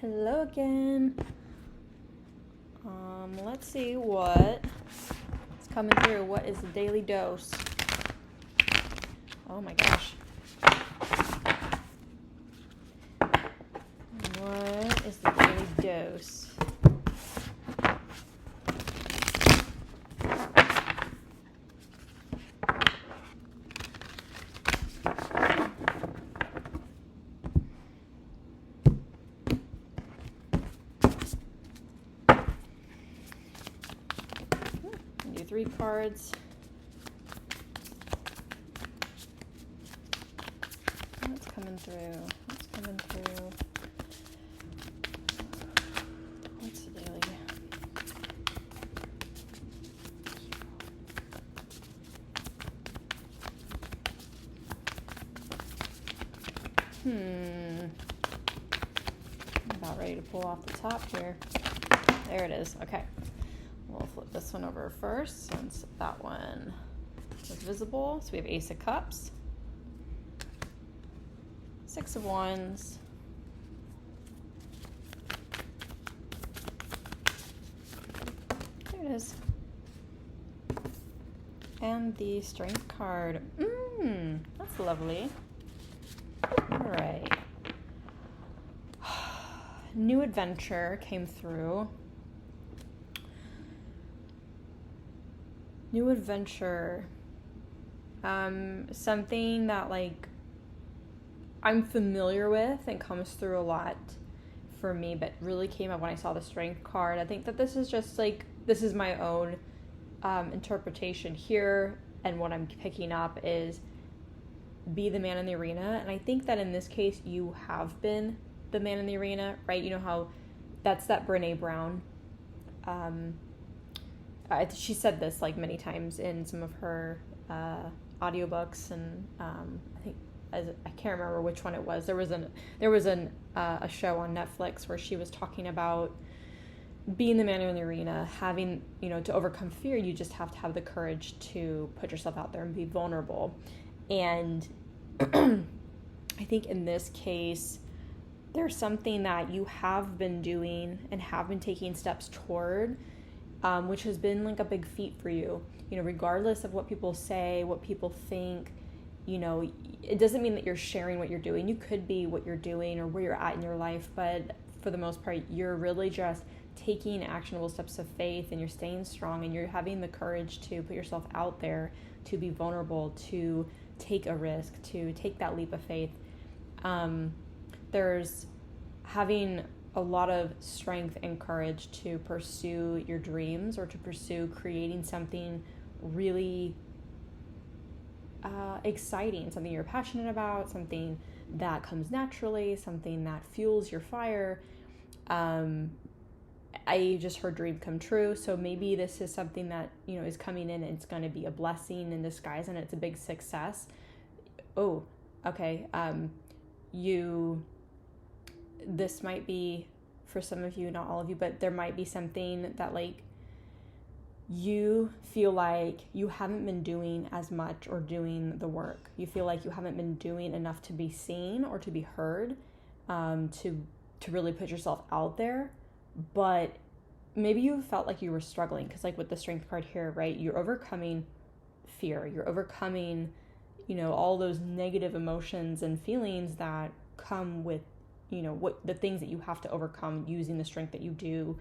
Hello again. Let's see what is coming through. What is the daily dose? Oh my gosh. What is the daily dose? Do 3 cards. What's coming through? What's coming through? What's the daily? I'm about ready to pull off the top here. There it is. Okay. We'll flip this one over first since that one is visible. So we have Ace of Cups, 6 of Wands, there it is, and the Strength card. That's lovely. All right. New adventure came through. New adventure. Something that I'm familiar with and comes through a lot for me, but really came up when I saw the Strength card. I think that this is just this is my own interpretation here, and what I'm picking up is be the man in the arena. And I think that in this case you have been the man in the arena, right? You know how that's that Brene Brown. She said this many times in some of her audiobooks, and I think I can't remember which one it was. There was a show on Netflix where she was talking about being the man in the arena, having, to overcome fear, you just have to have the courage to put yourself out there and be vulnerable. And I think in this case, there's something that you have been doing and have been taking steps toward, which has been a big feat for you, regardless of what people say, what people think. It doesn't mean that you're sharing what you're doing. You could be what you're doing or where you're at in your life, but for the most part, you're really just taking actionable steps of faith, and you're staying strong, and you're having the courage to put yourself out there, to be vulnerable, to take a risk, to take that leap of faith. There's having a lot of strength and courage to pursue your dreams, or to pursue creating something really exciting, something you're passionate about, something that comes naturally, something that fuels your fire. I just heard dream come true. So maybe this is something that, is coming in, and it's going to be a blessing in disguise, and it's a big success. Oh, okay. This might be for some of you, not all of you, but there might be something that you feel like you haven't been doing as much or doing the work. You feel like you haven't been doing enough to be seen or to be heard, to really put yourself out there. But maybe you felt like you were struggling because with the Strength card here, right? You're overcoming fear. You're overcoming, all those negative emotions and feelings that come with, what the things that you have to overcome using the strength that you do.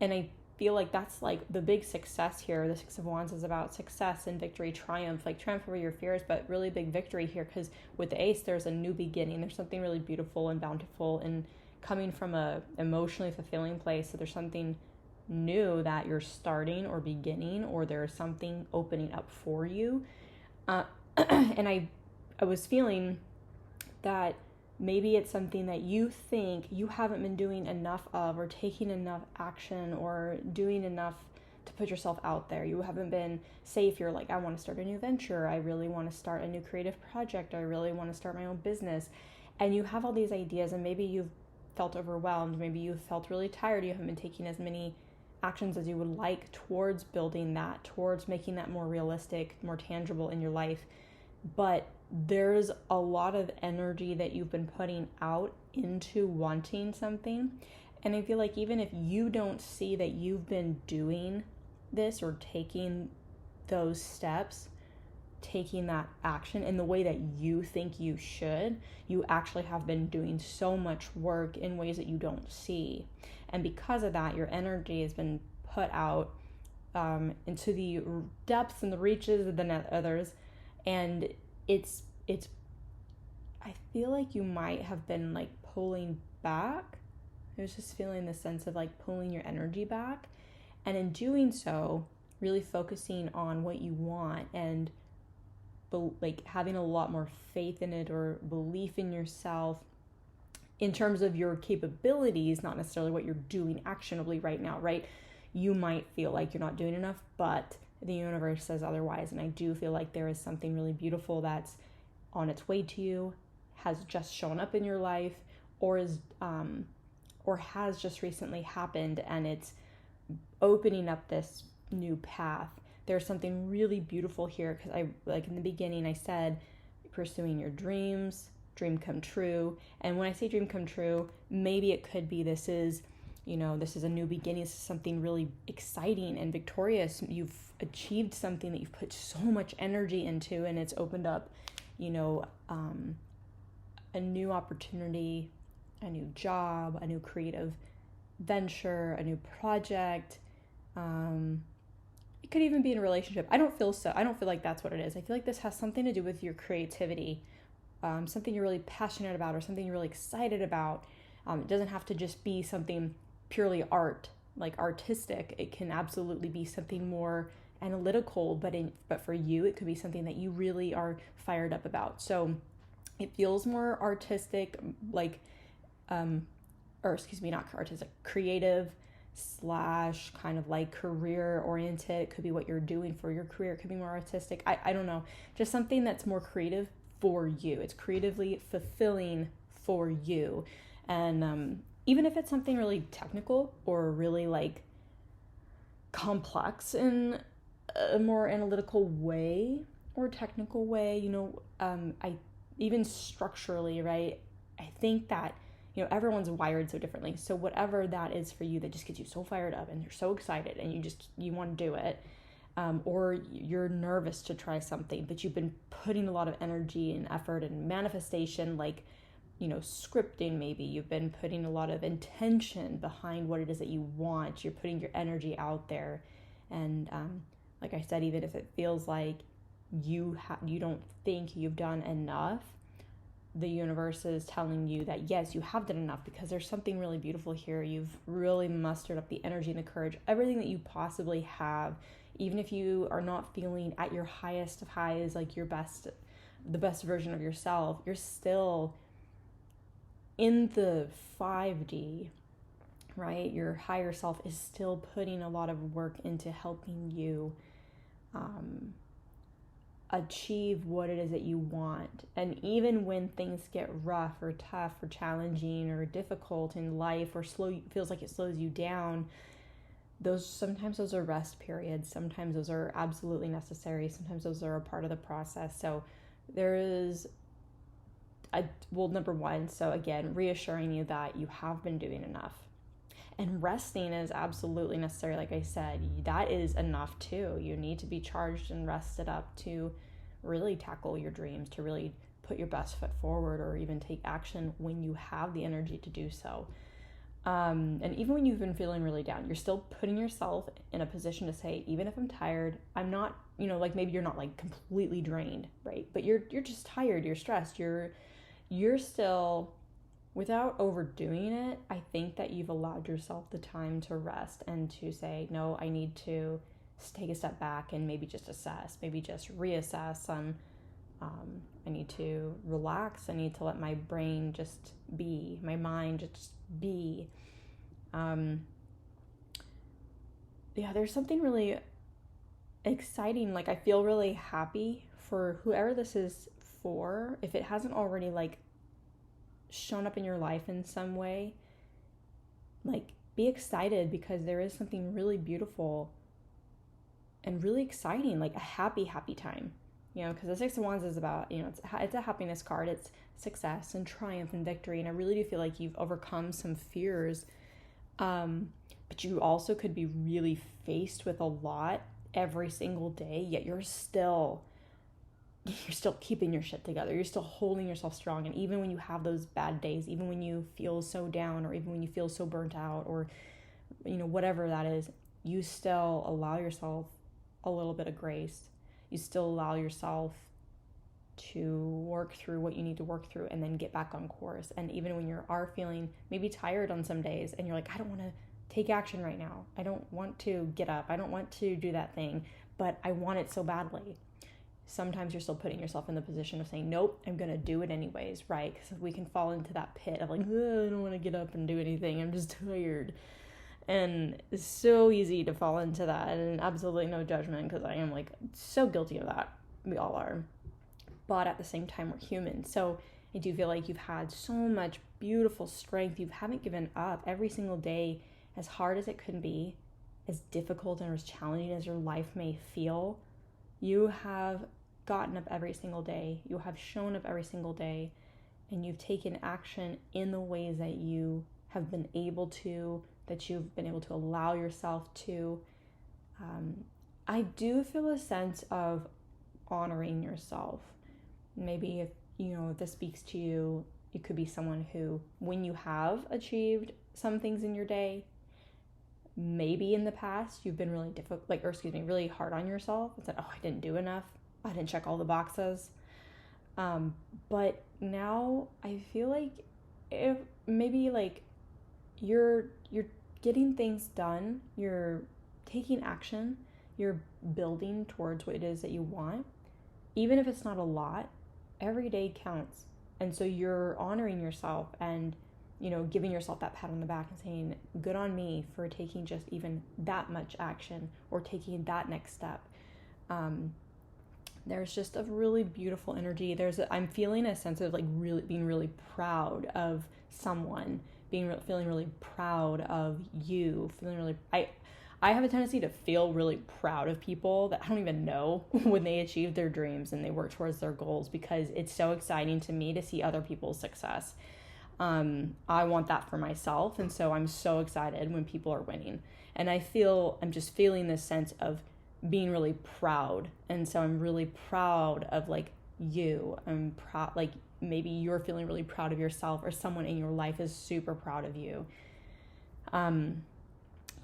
And I feel like that's the big success here. The 6 of Wands is about success and victory, triumph, triumph over your fears, but really big victory here, because with the Ace, there's a new beginning. There's something really beautiful and bountiful and coming from a emotionally fulfilling place. So there's something new that you're starting or beginning, or there's something opening up for you. And I was feeling that maybe it's something that you think you haven't been doing enough of, or taking enough action, or doing enough to put yourself out there. You haven't been, say if you're I want to start a new venture, I really want to start a new creative project, I really want to start my own business, and you have all these ideas, and maybe you've felt overwhelmed, maybe you felt really tired, you haven't been taking as many actions as you would like towards building that, towards making that more realistic, more tangible in your life. But there's a lot of energy that you've been putting out into wanting something. And I feel like even if you don't see that you've been doing this or taking those steps, taking that action in the way that you think you should, you actually have been doing so much work in ways that you don't see. And because of that, your energy has been put out into the depths and the reaches of the others. And it's I feel like you might have been like pulling back. I was just feeling the sense of like pulling your energy back. And in doing so, really focusing on what you want and like having a lot more faith in it or belief in yourself in terms of your capabilities, not necessarily what you're doing actionably right now, right? You might feel like you're not doing enough, but the universe says otherwise. And I do feel like there is something really beautiful that's on its way to you, has just shown up in your life, or has just recently happened, and it's opening up this new path. There's something really beautiful here, because I, like in the beginning, I said pursuing your dreams, dream come true. And when I say dream come true, maybe it could be this is a new beginning. This is something really exciting and victorious. You've achieved something that you've put so much energy into, and it's opened up, a new opportunity, a new job, a new creative venture, a new project. It could even be in a relationship. I don't feel like that's what it is. I feel like this has something to do with your creativity, something you're really passionate about or something you're really excited about. It doesn't have to just be something purely artistic. It can absolutely be something more analytical, but for you, it could be something that you really are fired up about. So it feels more artistic, not artistic, creative / kind of like career oriented. It could be what you're doing for your career. It could be more artistic. I don't know. Just something that's more creative for you. It's creatively fulfilling for you. And even if it's something really technical or really like complex in a more analytical way or technical way, even structurally, right? I think that, everyone's wired so differently. So whatever that is for you that just gets you so fired up and you're so excited and you want to do it, or you're nervous to try something, but you've been putting a lot of energy and effort and manifestation, scripting maybe. You've been putting a lot of intention behind what it is that you want. You're putting your energy out there. And like I said, even if it feels like you don't think you've done enough, the universe is telling you that yes, you have done enough, because there's something really beautiful here. You've really mustered up the energy and the courage, everything that you possibly have. Even if you are not feeling at your highest of highs, like the best version of yourself, you're still in the 5D, right? Your higher self is still putting a lot of work into helping you achieve what it is that you want. And even when things get rough or tough or challenging or difficult in life or feels like it slows you down, sometimes those are rest periods. Sometimes those are absolutely necessary. Sometimes those are a part of the process. So there is number one, so again, reassuring you that you have been doing enough. And resting is absolutely necessary. Like I said, that is enough too. You need to be charged and rested up to really tackle your dreams, to really put your best foot forward, or even take action when you have the energy to do so. And even when you've been feeling really down, you're still putting yourself in a position to say, even if I'm tired, I'm not, maybe you're not like completely drained, right? But you're just tired, you're stressed, you're still, without overdoing it, I think that you've allowed yourself the time to rest and to say, no, I need to take a step back and maybe just assess, maybe just reassess. I need to relax. I need to let my brain just be, my mind just be. There's something really exciting. Like, I feel really happy for whoever this is for. If it hasn't already shown up in your life in some way, be excited, because there is something really beautiful and really exciting, a happy time. because the Six of Wands is about, it's a happiness card. It's success and triumph and victory. And I really do feel like you've overcome some fears. But you also could be really faced with a lot every single day, yet you're still keeping your shit together. You're still holding yourself strong. And even when you have those bad days, even when you feel so down, or even when you feel so burnt out, or, whatever that is, you still allow yourself a little bit of grace. You still allow yourself to work through what you need to work through and then get back on course. And even when you are feeling maybe tired on some days and you're like, I don't want to take action right now. I don't want to get up. I don't want to do that thing, but I want it so badly. Sometimes you're still putting yourself in the position of saying, nope, I'm going to do it anyways, right? Because we can fall into that pit of like, I don't want to get up and do anything. I'm just tired. And it's so easy to fall into that, and absolutely no judgment, because I am like so guilty of that. We all are. But at the same time, we're human. So I do feel like you've had so much beautiful strength. You haven't given up every single day, as hard as it could be, as difficult and as challenging as your life may feel. You have gotten up every single day. You have shown up every single day, and you've taken action in the ways that you have been able to, that you've been able to allow yourself to. I do feel a sense of honoring yourself. Maybe if, this speaks to you, you could be someone who, when you have achieved some things in your day, maybe in the past you've been really really hard on yourself and said, oh, I didn't do enough. I didn't check all the boxes. But now I feel like if maybe like you're getting things done, you're taking action, you're building towards what it is that you want, even if it's not a lot, every day counts. And so you're honoring yourself and, giving yourself that pat on the back and saying, good on me for taking just even that much action or taking that next step. There's just a really beautiful energy. I'm feeling a sense of like really being really proud of someone, feeling really proud of you, I have a tendency to feel really proud of people that I don't even know when they achieve their dreams and they work towards their goals, because it's so exciting to me to see other people's success. I want that for myself, and so I'm so excited when people are winning. And I'm just feeling this sense of being really proud, and so I'm really proud of like you. I'm proud, like maybe you're feeling really proud of yourself, or someone in your life is super proud of you.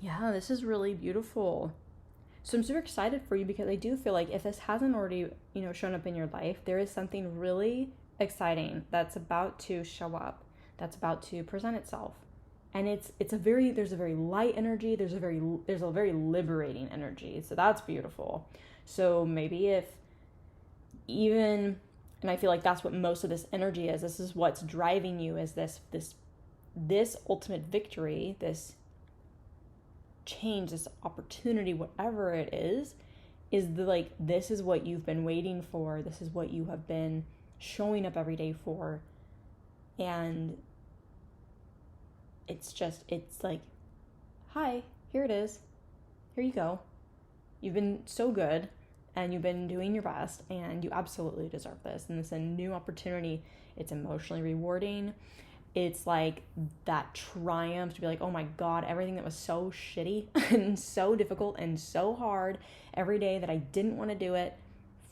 Yeah, this is really beautiful. So I'm super excited for you, because I do feel like if this hasn't already, shown up in your life, there is something really exciting that's about to show up, that's about to present itself. And there's a very light energy, there's a very liberating energy. So that's beautiful. So maybe if even, and I feel like that's what most of this energy is, this is what's driving you, is this ultimate victory, this change, this opportunity, whatever it is this is what you've been waiting for. This is what you have been showing up every day for. And it's like, hi, here it is. Here you go. You've been so good and you've been doing your best, and you absolutely deserve this. And it's a new opportunity. It's emotionally rewarding. It's like that triumph to be like, oh my God, everything that was so shitty and so difficult and so hard every day that I didn't want to do it,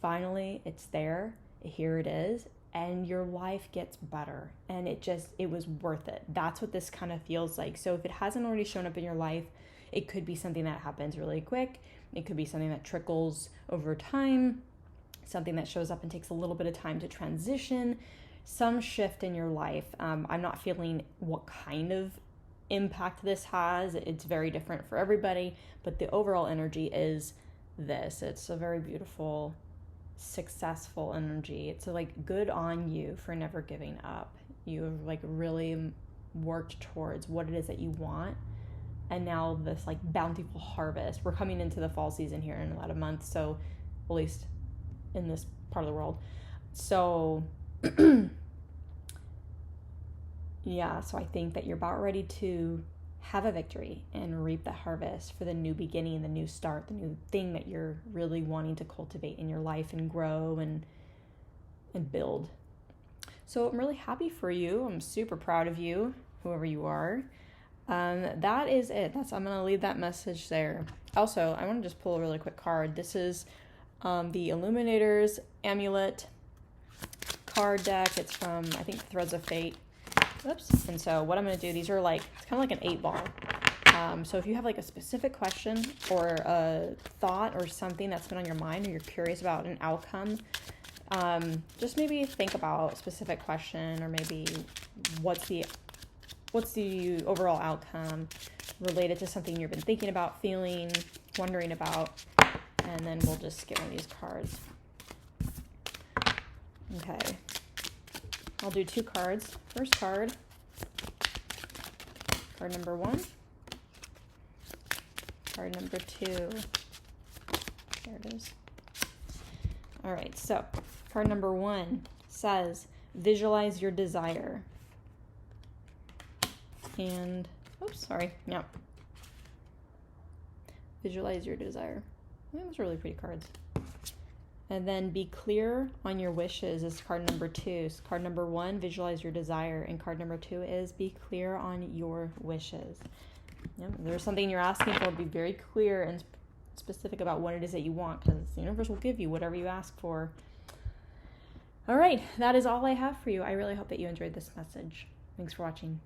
finally it's there. Here it is. And your life gets better. And it was worth it. That's what this kind of feels like. So if it hasn't already shown up in your life, it could be something that happens really quick. It could be something that trickles over time, something that shows up and takes a little bit of time to transition. Some shift in your life. I'm not feeling what kind of impact this has. It's very different for everybody, but the overall energy is this. It's a very beautiful, successful energy. It's like, good on you for never giving up. You have like really worked towards what it is that you want. And now this like bountiful harvest. We're coming into the fall season here in about a month. So at least in this part of the world. So yeah, so I think that you're about ready to have a victory and reap the harvest for the new beginning, the new start, the new thing that you're really wanting to cultivate in your life and grow and build. So I'm really happy for you. I'm super proud of you, whoever you are. That is it. I'm going to leave that message there. Also, I want to just pull a really quick card. This is the Illuminator's Amulet card deck. It's from, I think, Threads of Fate. Oops. And so what I'm going to do, these are like, it's kind of like an 8-ball. So if you have like a specific question or a thought or something that's been on your mind or you're curious about an outcome, just maybe think about a specific question or maybe what's the overall outcome related to something you've been thinking about, feeling, wondering about, and then we'll just get one of these cards. Okay. I'll do 2 cards. First card number 1, card number 2. There it is. All right, so card number 1 says, visualize your desire. And, visualize your desire. Those are really pretty cards. And then be clear on your wishes is card number 2. So card number 1, visualize your desire. And card number 2 is be clear on your wishes. If there's something you're asking for, be very clear and specific about what it is that you want, because the universe will give you whatever you ask for. All right, that is all I have for you. I really hope that you enjoyed this message. Thanks for watching.